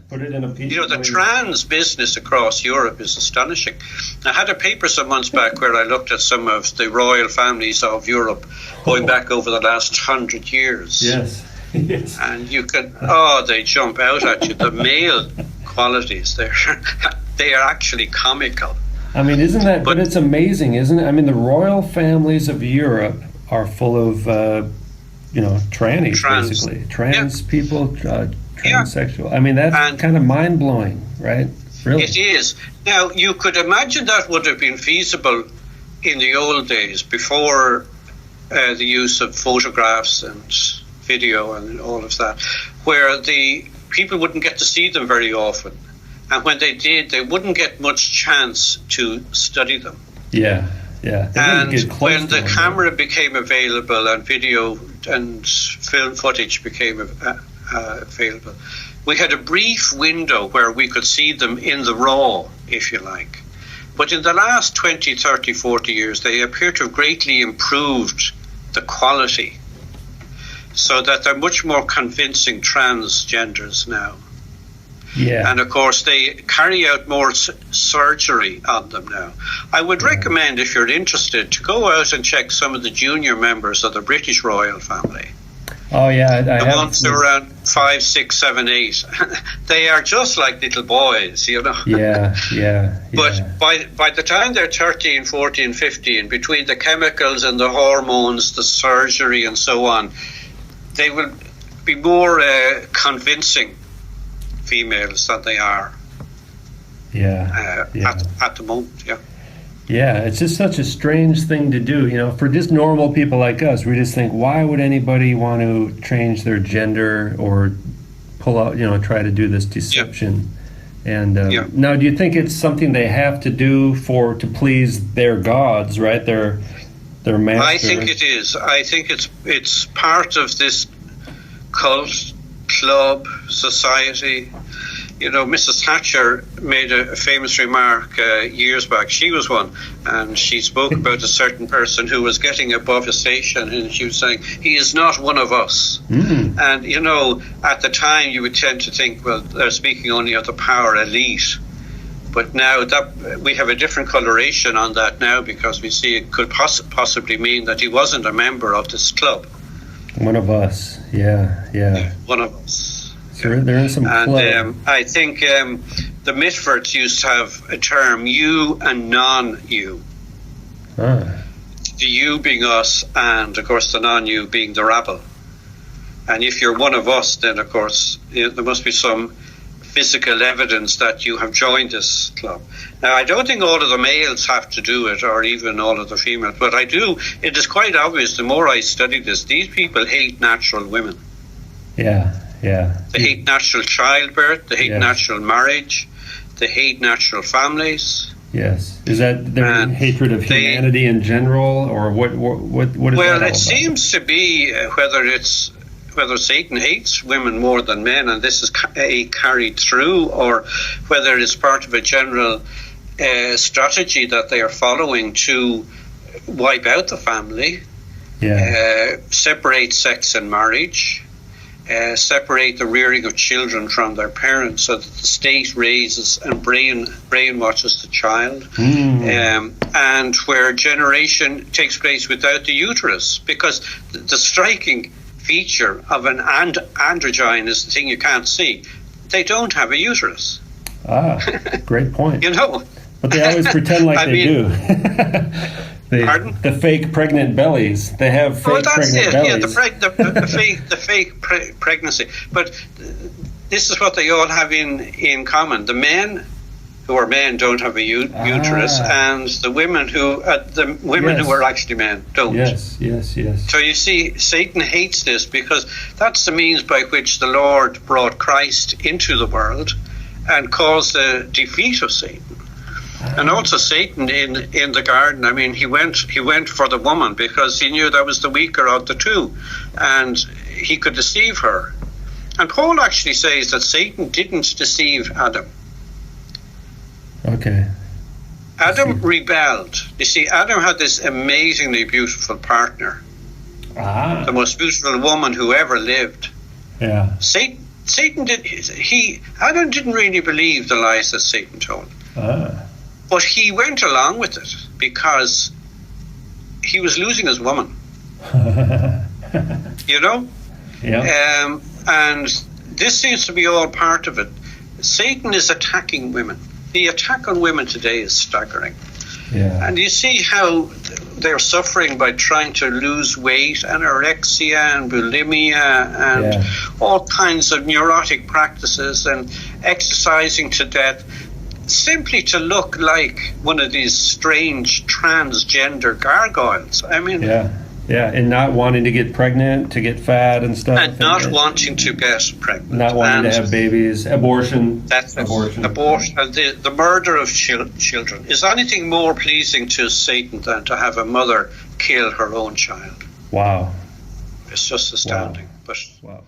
Put it in a piece. The trans business across Europe is astonishing. I had a paper some months back where I looked at some of the royal families of Europe going back over the last 100 years. Yes. Yes. And you can, they jump out at you. The male qualities, they are actually comical. I mean, isn't that, but it's amazing, isn't it? I mean, the royal families of Europe are full of, trannies, basically. Trans people, transsexual. I mean, that's kind of mind-blowing, right? Really? It is. Now, you could imagine that would have been feasible in the old days, before the use of photographs and video and all of that, where the people wouldn't get to see them very often. And when they did, they wouldn't get much chance to study them. Yeah. And when the camera became available and video and film footage became available, we had a brief window where we could see them in the raw, if you like. But in the last 20, 30, 40 years, they appear to have greatly improved the quality, so that they're much more convincing transgenders now. Yeah. And of course, they carry out more surgery on them now. I would recommend, if you're interested, to go out and check some of the junior members of the British royal family. Oh, yeah. The ones who are around 5, 6, 7, 8. They are just like little boys, Yeah. But by the time they're 13, 14, 15, between the chemicals and the hormones, the surgery and so on, they will be more convincing females than they are at the moment. Yeah, it's just such a strange thing to do, for just normal people like us. We just think, why would anybody want to change their gender or pull out, try to do this deception? And now, do you think it's something they have to do to please their gods, right? Their master? I think it is. I think it's part of this cult, club, society. Mrs. Thatcher made a famous remark years back. She was one, and she spoke about a certain person who was getting above a station, and she was saying, he is not one of us. Mm. And, at the time you would tend to think, well, they're speaking only of the power elite. But now that we have a different coloration on that now, because we see it could possibly mean that he wasn't a member of this club. One of us, yeah. One of us. So they're in some club. And I think the Mitfords used to have a term, you and non-you. The you being us, and of course the non-you being the rabble. And if you're one of us, then of course there must be some physical evidence that you have joined this club. Now, I don't think all of the males have to do it, or even all of the females, but it is quite obvious the more I study this, these people hate natural women. Yeah. They hate natural childbirth, they hate natural marriage, they hate natural families. Yes. Is that their hatred of humanity in general, or what is that all Well, about? it seems to be whether Satan hates women more than men, and this is carried through, or whether it's part of a general strategy that they are following to wipe out the family, separate sex and marriage, separate the rearing of children from their parents, so that the state raises and brainwashes the child, and where generation takes place without the uterus, because the striking feature of an androgyne is the thing you can't see. They don't have a uterus. Great point. But they always pretend like they do. Pardon? The fake pregnant bellies. They have fake pregnant bellies. Yeah, the fake pregnancy. But this is what they all have in common. The men who are men don't have a uterus, and the women who are actually men don't. Yes. So you see, Satan hates this, because that's the means by which the Lord brought Christ into the world and caused the defeat of Satan. And also Satan in the garden, I mean, he went for the woman because he knew that was the weaker of the two, and he could deceive her. And Paul actually says that Satan didn't deceive Adam. Okay. Adam rebelled. You see, Adam had this amazingly beautiful partner, the most beautiful woman who ever lived. Yeah. Satan Adam didn't really believe the lies that Satan told. But he went along with it because he was losing his woman. You know? Yeah. And this seems to be all part of it. Satan is attacking women. The attack on women today is staggering. Yeah. And you see how they're suffering by trying to lose weight, anorexia and bulimia and all kinds of neurotic practices and exercising to death, simply to look like one of these strange transgender gargoyles. I mean... Yeah, and not wanting to get pregnant, to get fat and stuff. And not wanting to get pregnant. Not wanting to have babies. Abortion. That's abortion. The murder of children. Is anything more pleasing to Satan than to have a mother kill her own child? Wow. It's just astounding. Wow.